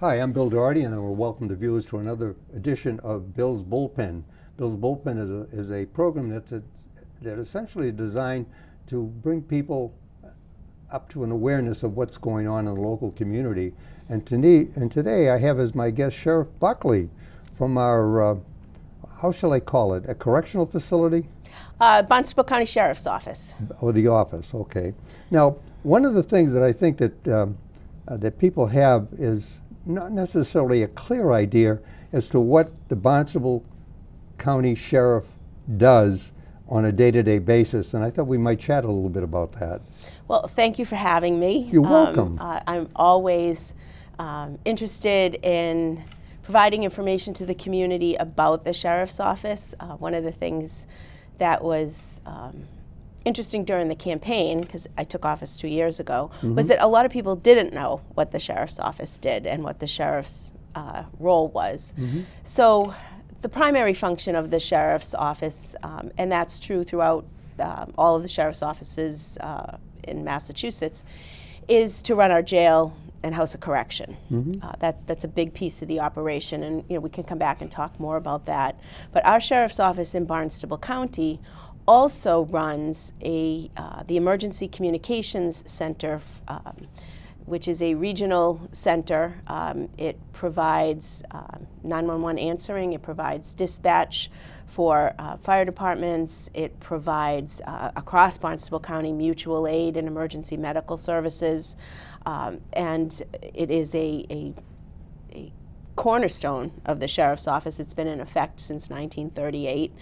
Hi, I'm Bill Doherty, and I will welcome the viewers to another edition of Bill's Bullpen. Bill's Bullpen is a program that essentially is designed to bring people up to an awareness of what's going on in the local community. And today I have as my guest Sheriff Buckley from our, how shall I call it, a correctional facility? Barnstable County Sheriff's Office. Oh, the office, okay. Now, one of the things that I think that people have is not necessarily a clear idea as to what the Barnstable County Sheriff does on a day-to-day basis, and I thought we might chat a little bit about that. Well, thank you for having me. You're welcome. I'm always interested in providing information to the community about the Sheriff's Office. One of the things that was interesting during the campaign, because I took office 2 years ago, was that a lot of people didn't know what the Sheriff's Office did and what the Sheriff's role was. So the primary function of the Sheriff's Office, and that's true throughout all of the Sheriff's offices in Massachusetts, is to run our jail and house of correction. That's a big piece of the operation, and we can come back and talk more about that. But our Sheriff's Office in Barnstable County also runs the Emergency Communications Center, which is a regional center. It provides 911 answering, it provides dispatch for fire departments, it provides across Barnstable County mutual aid and emergency medical services, and it is a cornerstone of the Sheriff's Office. It's been in effect since 1938,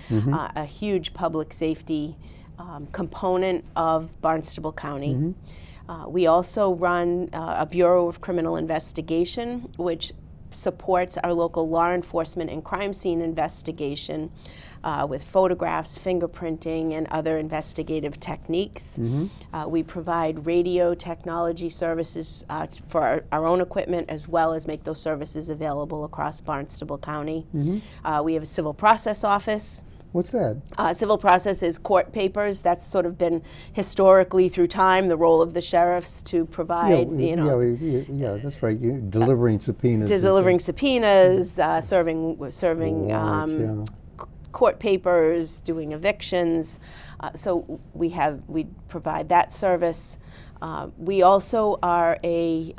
a huge public safety component of Barnstable County. We also run a Bureau of Criminal Investigation, which supports our local law enforcement and crime scene investigation with photographs, fingerprinting, and other investigative techniques. We provide radio technology services for our own equipment, as well as make those services available across Barnstable County. We have a civil process office. What's that? Civil process is court papers. That's sort of been historically through time the role of the sheriffs to provide, Yeah, that's right. You're delivering subpoenas. Delivering subpoenas, serving Warrants, court papers, doing evictions. So we provide that service. We also are a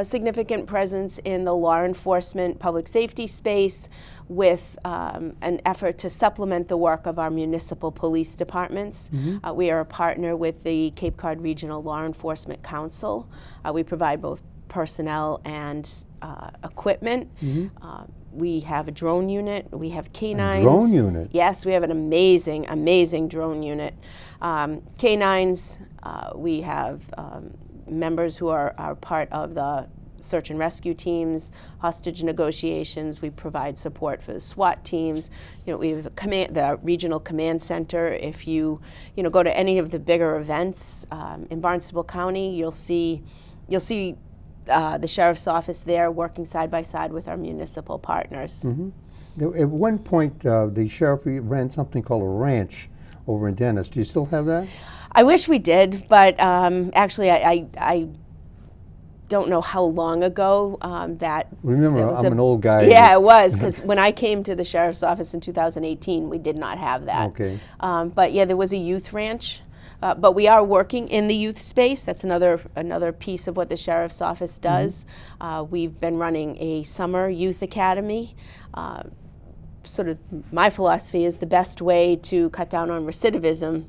significant presence in the law enforcement public safety space with an effort to supplement the work of our municipal police departments. We are a partner with the Cape Cod Regional Law Enforcement Council. We provide both personnel and equipment. We have a drone unit. We have canines. A drone unit? Yes, we have an amazing drone unit. Canines, we have members who are part of the search and rescue teams, hostage negotiations. We provide support for the SWAT teams. We have the regional command center. If you go to any of the bigger events in Barnstable County, you'll see the Sheriff's Office there working side by side with our municipal partners. At one point, the sheriff ran something called a ranch over in Dennis. Do you still have that? I wish we did, but actually I don't know how long ago that. Remember, I'm an old guy. Yeah, it was, because when I came to the Sheriff's Office in 2018, we did not have that. Okay. But yeah, there was a youth ranch. But we are working in the youth space. That's another piece of what the Sheriff's Office does. We've been running a summer youth academy. Sort of my philosophy is the best way to cut down on recidivism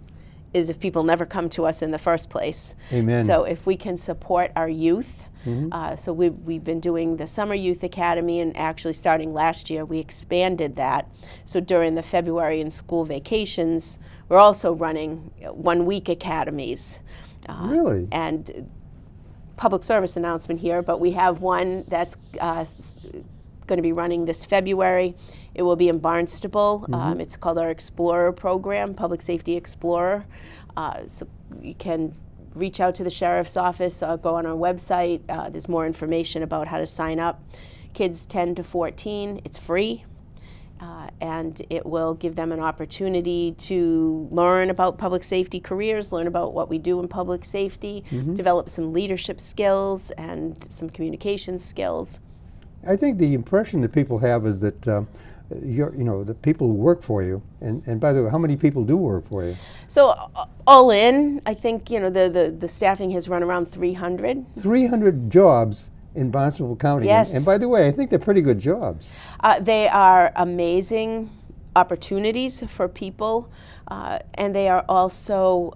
is if people never come to us in the first place. Amen. So if we can support our youth, so we've been doing the Summer Youth Academy, and actually starting last year, we expanded that. So during the February and school vacations, we're also running 1 week academies. Really? And public service announcement here, but we have one that's going to be running this February. It will be in Barnstable. It's called our Explorer program, Public Safety Explorer. So you can reach out to the Sheriff's Office, go on our website. There's more information about how to sign up. Kids 10 to 14, it's free. and it will give them an opportunity to learn about public safety careers, learn about what we do in public safety, develop some leadership skills and some communication skills. I think the impression that people have is that the people who work for you, and by the way, how many people do work for you? So all in, I think the staffing has run around 300. 300 jobs in Barnstable County. Yes. And by the way, I think they're pretty good jobs. They are amazing opportunities for people, and they are also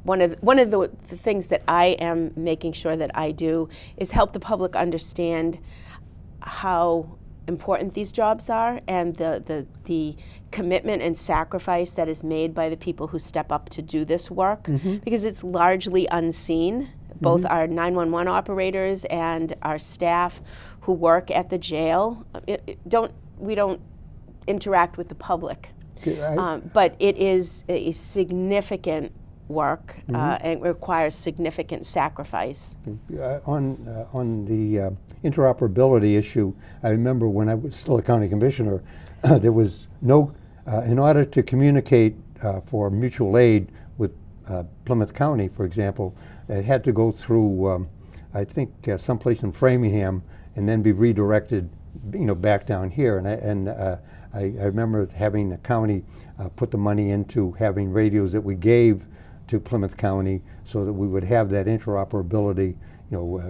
one of the things that I am making sure that I do is help the public understand how important these jobs are and the commitment and sacrifice that is made by the people who step up to do this work, because it's largely unseen. Both our 911 operators and our staff who work at the jail, we don't interact with the public. But it is a significant work and requires significant sacrifice. On the interoperability issue, I remember when I was still a county commissioner, there was no, in order to communicate for mutual aid with Plymouth County, for example, it had to go through, I think, someplace in Framingham, and then be redirected, back down here. And I remember having the county put the money into having radios that we gave to Plymouth County, so that we would have that interoperability,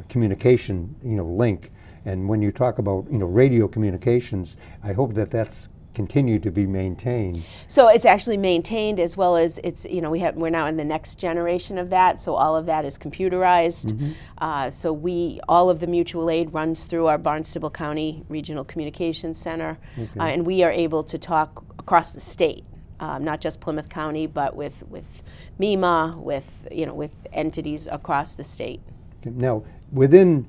communication, link. And when you talk about, radio communications, I hope that that's continued to be maintained. So it's actually maintained, as well as it's, we're now in the next generation of that, so all of that is computerized. So all of the mutual aid runs through our Barnstable County Regional Communications Center, and we are able to talk across the state, not just Plymouth County, but with MEMA, with entities across the state. Now, within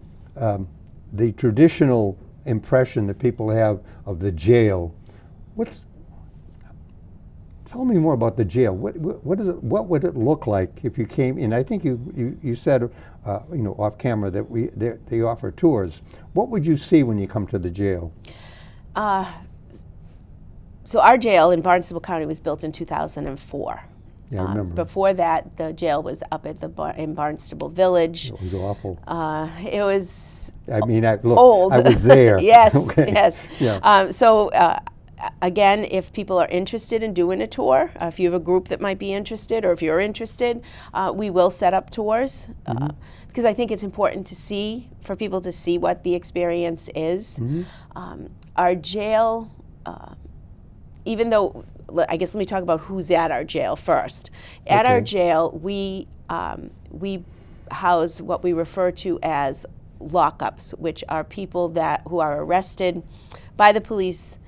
the traditional impression that people have of the jail, tell me more about the jail. What is it? What would it look like if you came in? I think you said off camera that they offer tours. What would you see when you come to the jail? So our jail in Barnstable County was built in 2004. Yeah, I remember. Before that, the jail was up at in Barnstable Village. It was awful. It was. I mean, old. I was there. Yes, Okay. yes. Yeah. Again, if people are interested in doing a tour, if you have a group that might be interested, or if you're interested, we will set up tours, because I think it's important for people to see what the experience is. Our jail, even though, I guess let me talk about who's at our jail first. At our jail, we house what we refer to as lockups, which are people who are arrested by the police,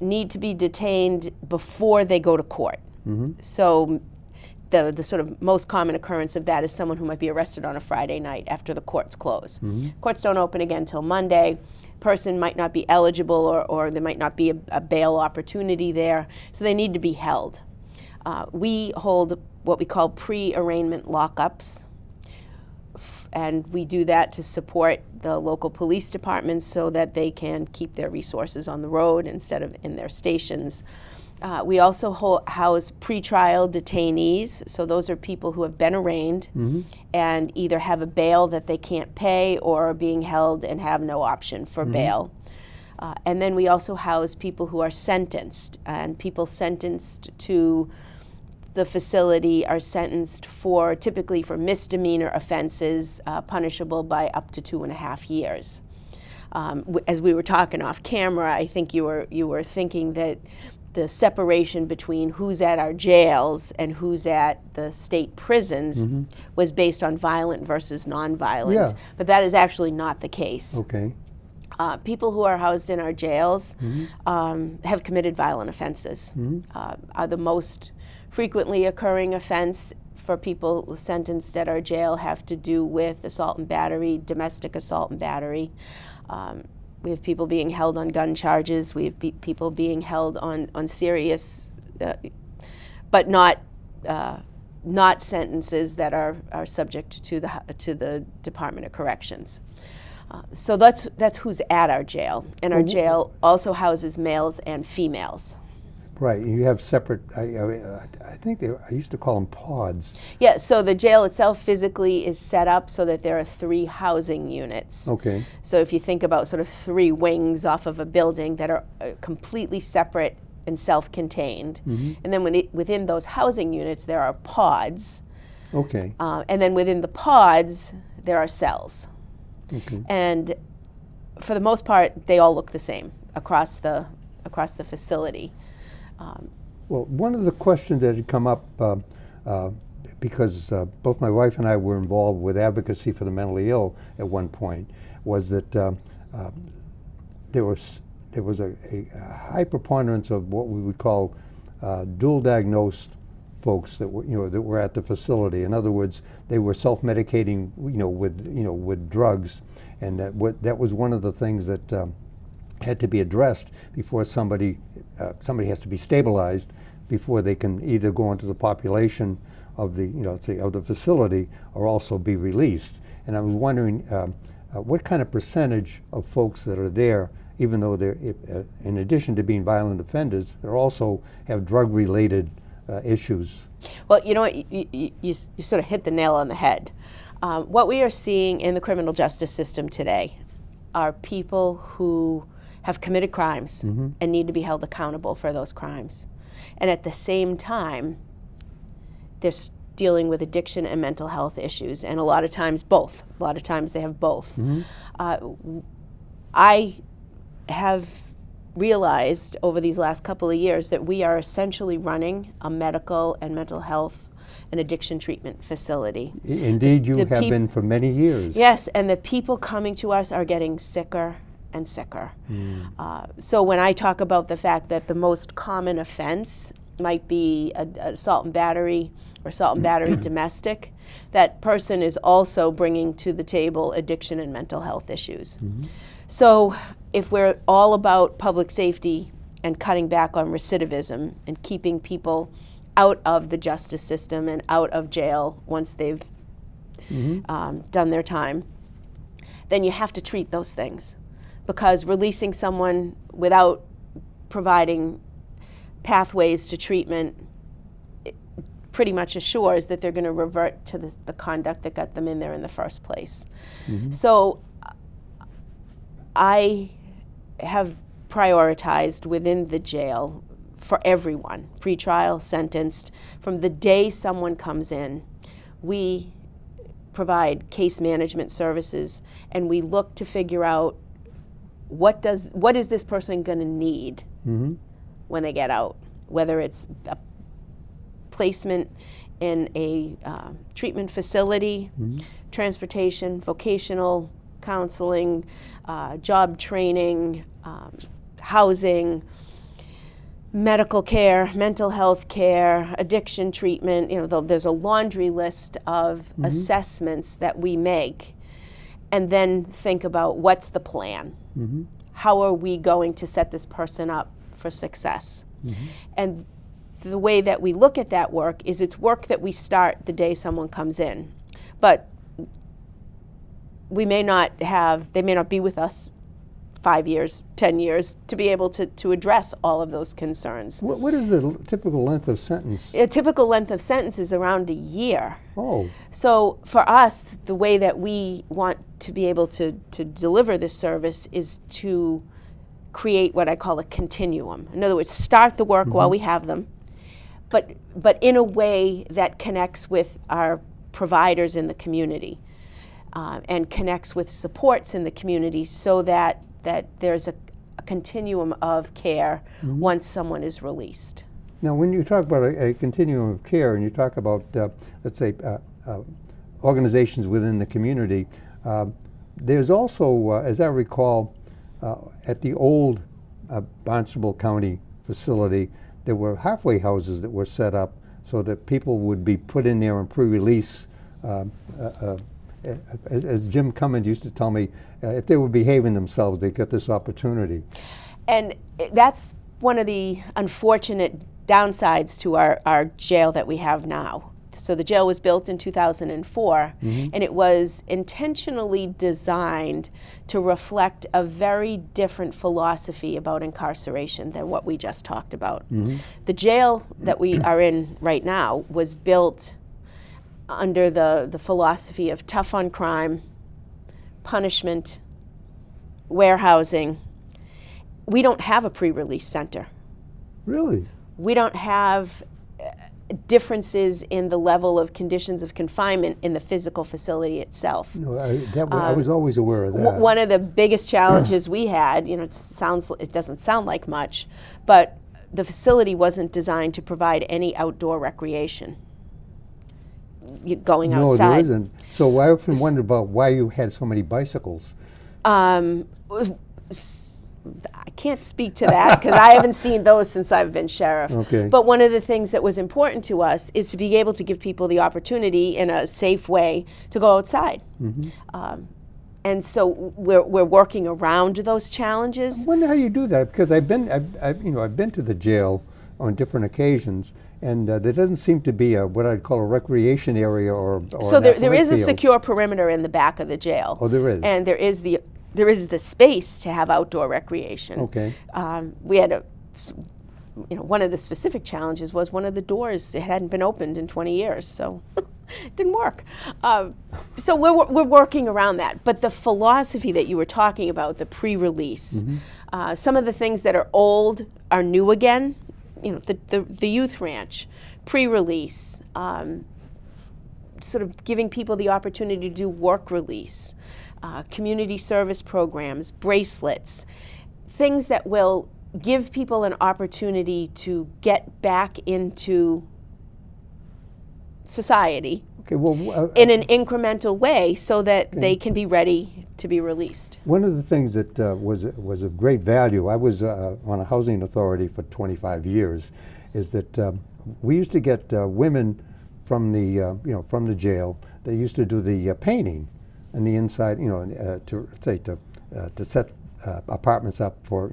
need to be detained before they go to court. So the sort of most common occurrence of that is someone who might be arrested on a Friday night after the courts close. Courts don't open again till Monday. Person might not be eligible, or there might not be a bail opportunity there, so they need to be held. We hold what we call pre-arraignment lockups, and we do that to support the local police departments so that they can keep their resources on the road instead of in their stations. We also house pretrial detainees, so those are people who have been arraigned and either have a bail that they can't pay, or are being held and have no option for bail. And then we also house people who are sentenced, and people sentenced to the facility are sentenced typically for misdemeanor offenses, punishable by up to 2.5 years. As we were talking off camera, I think you were thinking that the separation between who's at our jails and who's at the state prisons was based on violent versus nonviolent, but that is actually not the case. Okay. People who are housed in our jails have committed violent offenses. Are the most frequently occurring offense for people sentenced at our jail have to do with assault and battery, domestic assault and battery. We have people being held on gun charges. We have people being held on serious, but not sentences that are subject to the Department of Corrections. So that's who's at our jail. And our Well, jail also houses males and females. Right, you have separate, I think I used to call them pods. Yeah, so the jail itself physically is set up so that there are 3 housing units. Okay. So if you think about sort of 3 wings off of a building that are completely separate and self-contained. And then within those housing units, there are pods. Okay. And then within the pods, there are cells. Okay. And for the most part, they all look the same across the facility. Well, one of the questions that had come up, because both my wife and I were involved with advocacy for the mentally ill at one point, was that there was a high preponderance of what we would call dual diagnosed folks that were at the facility. In other words, they were self-medicating with drugs, and that was one of the things that had to be addressed before somebody has to be stabilized before they can either go into the population of the of the facility or also be released. And I was wondering what kind of percentage of folks that are there, even though they're in addition to being violent offenders, they also have drug-related issues. Well, you know what, you sort of hit the nail on the head. What we are seeing in the criminal justice system today are people who have committed crimes and need to be held accountable for those crimes. And at the same time, they're dealing with addiction and mental health issues, and a lot of times both. A lot of times they have both. I have realized over these last couple of years that we are essentially running a medical and mental health and addiction treatment facility. Indeed, you have been for many years. Yes, and the people coming to us are getting sicker and sicker. So when I talk about the fact that the most common offense might be assault and battery or assault and battery domestic, that person is also bringing to the table addiction and mental health issues. So if we're all about public safety and cutting back on recidivism and keeping people out of the justice system and out of jail once they've done their time, then you have to treat those things. Because releasing someone without providing pathways to treatment pretty much assures that they're going to revert to the conduct that got them in there in the first place. So I have prioritized within the jail for everyone, pretrial, sentenced, from the day someone comes in, we provide case management services, and we look to figure out what is this person going to need when they get out, whether it's a placement in a treatment facility, transportation, vocational counseling, job training, housing, medical care, mental health care, addiction treatment. There's a laundry list of assessments that we make, and then think about what's the plan. How are we going to set this person up for success? And the way that we look at that work is it's work that we start the day someone comes in. But they may not be with us 5 years, 10 years to be able to address all of those concerns. What is the typical length of sentence? A typical length of sentence is around a year. Oh. So for us, the way that we want to be able to deliver this service is to create what I call a continuum. In other words, start the work while we have them, but in a way that connects with our providers in the community and connects with supports in the community so that there's a continuum of care once someone is released. Now, when you talk about a continuum of care and you talk about, let's say, organizations within the community, there's also, as I recall, at the old Barnstable County facility, there were halfway houses that were set up so that people would be put in there on pre-release. As Jim Cummins used to tell me, if they were behaving themselves, they got this opportunity. And that's one of the unfortunate downsides to our jail that we have now. So the jail was built in 2004, and it was intentionally designed to reflect a very different philosophy about incarceration than what we just talked about. The jail that we are in right now was built under the philosophy of tough on crime, punishment, warehousing. We don't have a pre-release center. Really? We don't have differences in the level of conditions of confinement in the physical facility itself. No, I was always aware of that. One of the biggest challenges we had, you know, it doesn't sound like much, but the facility wasn't designed to provide any outdoor recreation. Going outside. No, there isn't. So I often wondered about why you had so many bicycles. I can't speak to that because I haven't seen those since I've been sheriff. Okay. But one of the things that was important to us is to be able to give people the opportunity in a safe way to go outside. And so we're working around those challenges. I wonder how you do that, because I've been to the jail on different occasions, and there doesn't seem to be what I'd call a recreation area or So an there is a field. secure perimeter in the back of the jail. Oh, there is. And there is the space to have outdoor recreation. Okay. We had one of the specific challenges was one of the doors, it hadn't been opened in 20 years, so it didn't work. So we're working around that. But the philosophy that you were talking about, the pre-release, some of the things that are old are new again. You know, the youth ranch, pre-release, sort of giving people the opportunity to do work release, community service programs, bracelets, things that will give people an opportunity to get back into society in an incremental way so that they can be ready to be released. One of the things that was of great value, I was on a housing authority for 25 years, is that we used to get women from the jail. They used to do the painting and the inside, to set apartments up for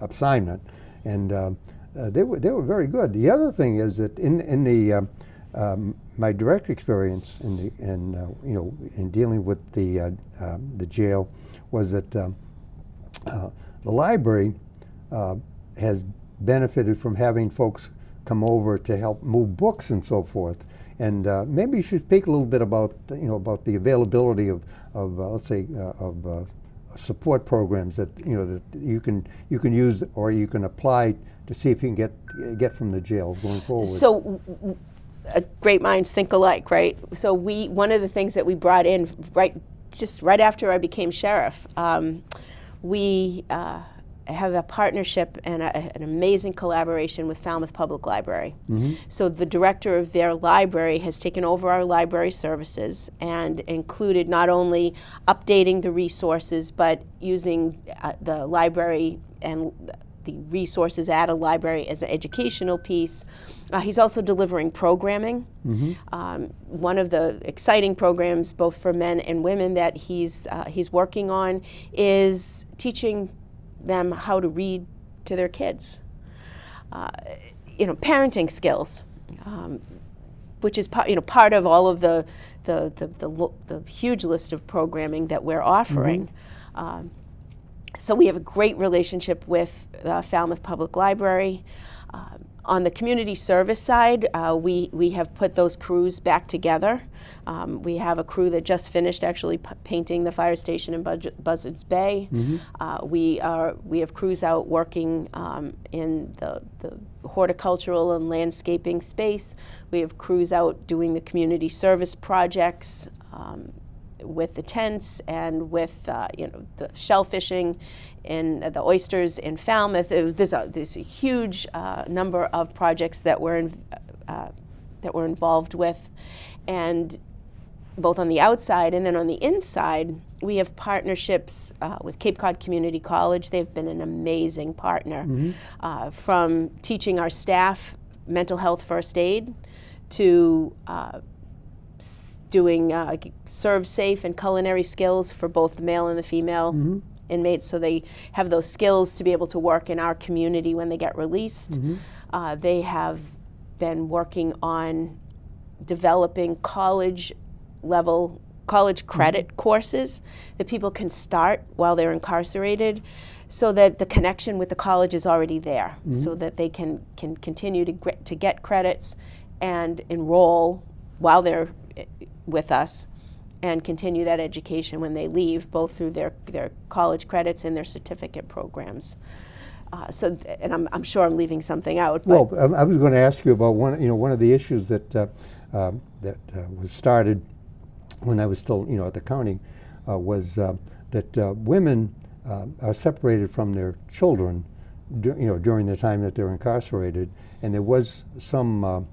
assignment, and they were very good. The other thing is that in the my direct experience in dealing with the jail was that the library has benefited from having folks come over to help move books and so forth. And maybe you should speak a little bit about the availability of support programs that that you can use or you can apply to see if you can get from the jail going forward. So great minds think alike, right? So one of the things that we brought in right after I became sheriff, we have a partnership and an amazing collaboration with Falmouth Public Library. So the director of their library has taken over our library services and included not only updating the resources, but using the library and the resources at a library as an educational piece. He's also delivering programming. One of the exciting programs, both for men and women, that he's working on is teaching them how to read to their kids. Parenting skills, which is part of all of the huge list of programming that we're offering. So we have a great relationship with Falmouth Public Library. On the community service side, we have put those crews back together. We have a crew that just finished actually painting the fire station in Buzzards Bay. We have crews out working in the horticultural and landscaping space. We have crews out doing the community service projects with the tents and with the shellfishing and the oysters in Falmouth. There's a huge number of projects that we're involved with, and both on the outside and then on the inside, we have partnerships with Cape Cod Community College. They've been an amazing partner, from teaching our staff mental health first aid to doing serve safe and culinary skills for both the male and the female inmates, so they have those skills to be able to work in our community when they get released. They have been working on developing college credit courses that people can start while they're incarcerated, so that the connection with the college is already there, so that they can continue to get credits and enroll while they're with us and continue that education when they leave, both through their college credits and their certificate programs. And I'm sure I'm leaving something out. Well, I was going to ask you about one of the issues that was started when I was still at the county was that women are separated from their children during the time that they're incarcerated, and there was some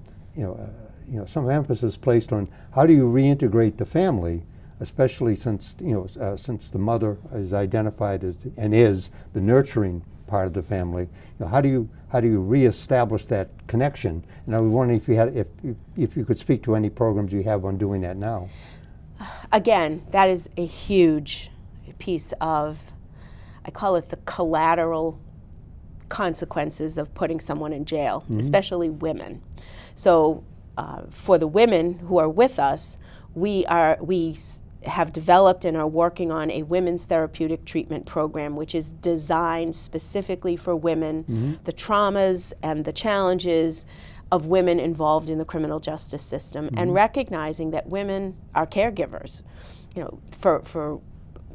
some emphasis placed on how do you reintegrate the family, especially since the mother is identified as is the nurturing part of the family. How do you reestablish that connection? And I was wondering if you could speak to any programs you have on doing that now. Again, that is a huge piece of, I call it the collateral consequences of putting someone in jail, especially women. So for the women who are with us, we have developed and are working on a women's therapeutic treatment program, which is designed specifically for women, the traumas and the challenges of women involved in the criminal justice system, and recognizing that women are caregivers. For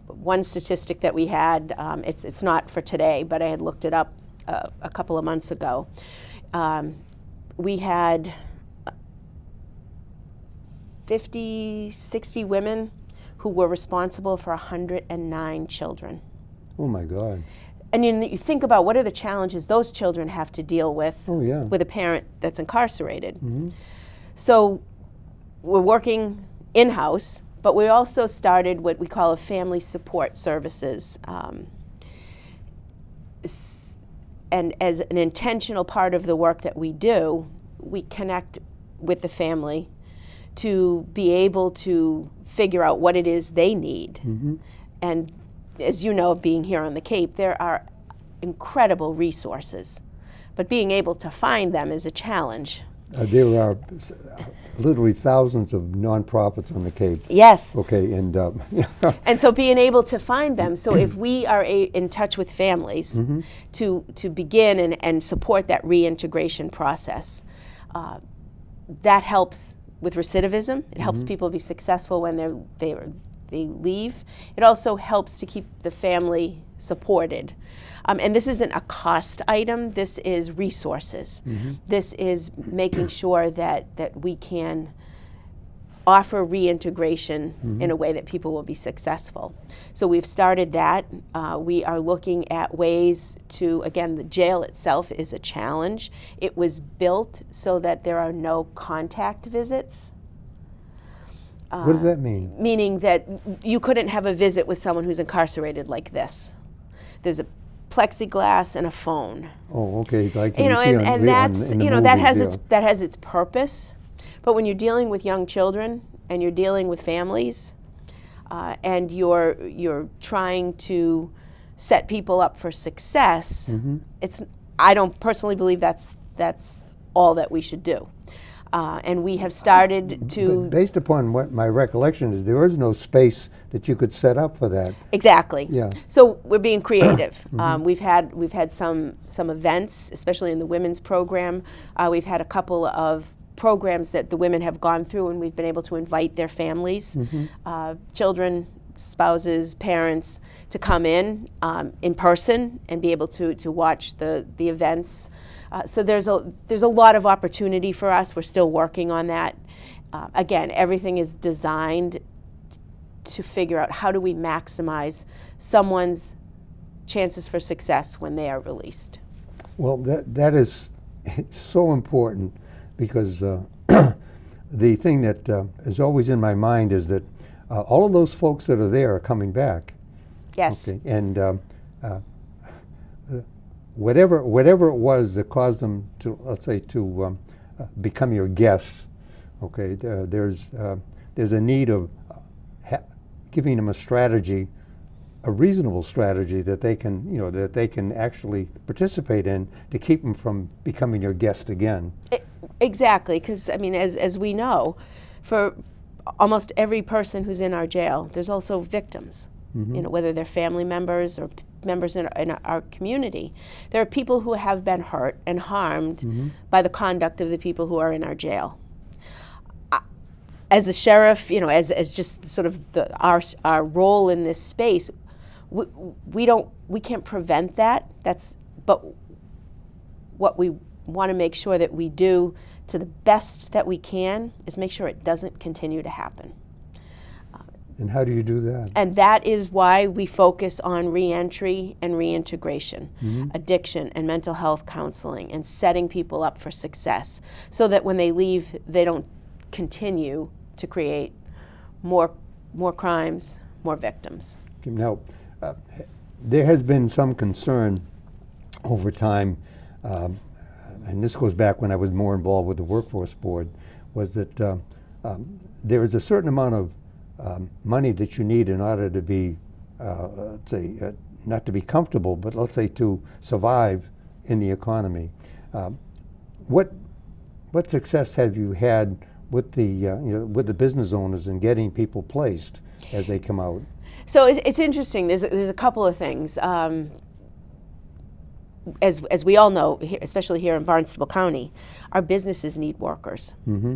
one statistic that we had, it's not for today, but I had looked it up a couple of months ago. We had 60 women who were responsible for 109 children. Oh my God. And you think about what are the challenges those children have to deal with with a parent that's incarcerated. So we're working in-house, but we also started what we call a family support services. And as an intentional part of the work that we do, we connect with the family to be able to figure out what it is they need. And as you know, being here on the Cape, there are incredible resources, but being able to find them is a challenge. There are literally thousands of nonprofits on the Cape. Yes. Okay, and and so being able to find them. So if we are in touch with families to begin and support that reintegration process, that helps with recidivism. It helps people be successful when they leave. It also helps to keep the family supported. And this isn't a cost item, this is resources. This is making sure that we can offer reintegration in a way that people will be successful. So we've started that. We are looking at ways to, again, the jail itself is a challenge. It was built so that there are no contact visits. What does that mean? Meaning that you couldn't have a visit with someone who's incarcerated like this. There's a plexiglass and a phone. Oh, okay. Like and that's that has its purpose. But when you're dealing with young children and you're dealing with families, and you're trying to set people up for success, I don't personally believe that's all that we should do. And we have started to... But based upon what my recollection is, there is no space that you could set up for that. Exactly. Yeah. So we're being creative. We've had some events, especially in the women's program. We've had a couple of programs that the women have gone through, and we've been able to invite their families, children, spouses, parents, to come in person and be able to watch the events. So there's a lot of opportunity for us. We're still working on that. Again, everything is designed to figure out how do we maximize someone's chances for success when they are released. Well, that is so important, because the thing that is always in my mind is that all of those folks that are there are coming back. Yes. Okay. And whatever it was that caused them to, let's say, to become your guests, okay, there's a need of giving them a strategy a reasonable strategy that they can, that they can actually participate in to keep them from becoming your guest again. Exactly, because I mean, as we know, for almost every person who's in our jail, there's also victims. Mm-hmm. Whether they're family members or members in our community. There are people who have been hurt and harmed Mm-hmm. by the conduct of the people who are in our jail. As a sheriff, as just sort of our role in this space, we can't prevent that. But what we want to make sure that we do to the best that we can is make sure it doesn't continue to happen. And how do you do that? And that is why we focus on reentry and reintegration, Mm-hmm. addiction and mental health counseling, and setting people up for success so that when they leave, they don't continue to create more crimes, more victims. Now, there has been some concern over time, and this goes back when I was more involved with the Workforce Board, was that there is a certain amount of money that you need in order to be, let's say, not to be comfortable, but let's say to survive in the economy. What success have you had with the business owners in getting people placed as they come out? So it's interesting. There's a couple of things. As we all know, especially here in Barnstable County, our businesses need workers. Mm-hmm.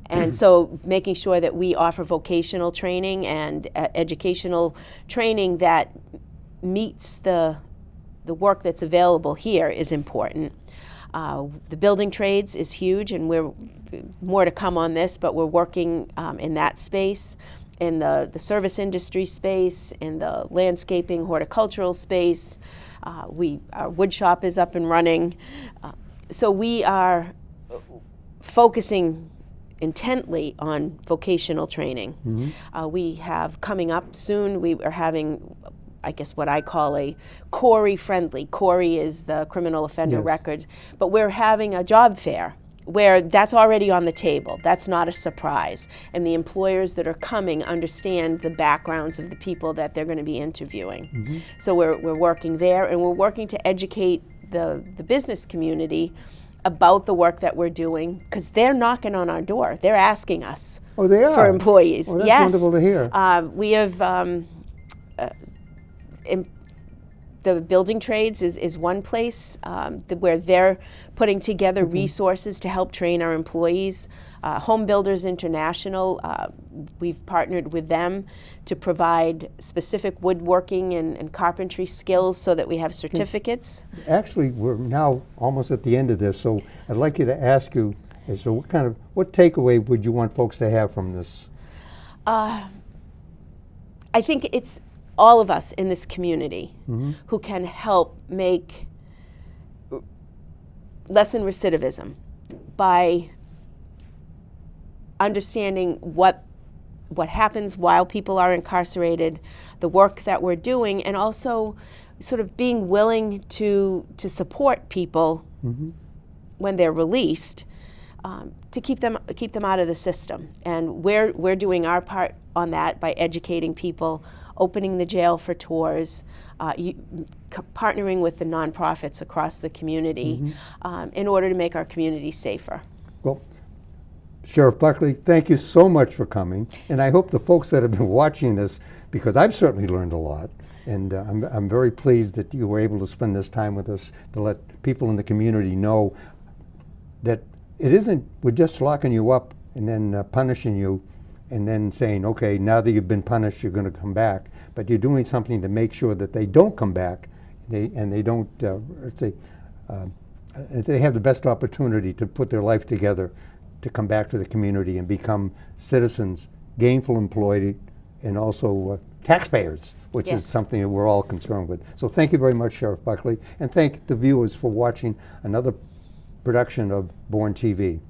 And so making sure that we offer vocational training and educational training that meets the work that's available here is important. The building trades is huge, and we're more to come on this, but we're working in that space, in the service industry space, in the landscaping, horticultural space. Our wood shop is up and running. So we are focusing intently on vocational training. Mm-hmm. We have coming up soon, we are having, I guess what I call a Corey-friendly. Corey is the criminal offender Yes. record, but we're having a job fair where that's already on the table. That's not a surprise. And the employers that are coming understand the backgrounds of the people that they're going to be interviewing. Mm-hmm. So we're working there, and we're working to educate the business community about the work that we're doing, because they're knocking on our door. They're asking us Oh, they are? for employees. Oh, that's yes. wonderful to hear. We have the building trades is one place where they're putting together resources to help train our employees. Home Builders International, we've partnered with them to provide specific woodworking and carpentry skills so that we have certificates. Actually, we're now almost at the end of this, so I'd like you to ask you, so what takeaway would you want folks to have from this? I think it's all of us in this community Mm-hmm. who can help lessen recidivism by understanding what happens while people are incarcerated, the work that we're doing, and also sort of being willing to support people Mm-hmm. when they're released, to keep them out of the system. And we're doing our part on that by educating people, opening the jail for tours, partnering with the nonprofits across the community in order to make our community safer. Well, Sheriff Buckley, thank you so much for coming, and I hope the folks that have been watching this, because I've certainly learned a lot, and I'm very pleased that you were able to spend this time with us to let people in the community know that it isn't, we're just locking you up and then punishing you and then saying, okay, now that you've been punished, you're going to come back. But you're doing something to make sure that they don't come back, and they don't, they have the best opportunity to put their life together to come back to the community and become citizens, gainful employee, and also taxpayers, which Yes. is something that we're all concerned with. So thank you very much, Sheriff Buckley, and thank the viewers for watching another production of Born TV.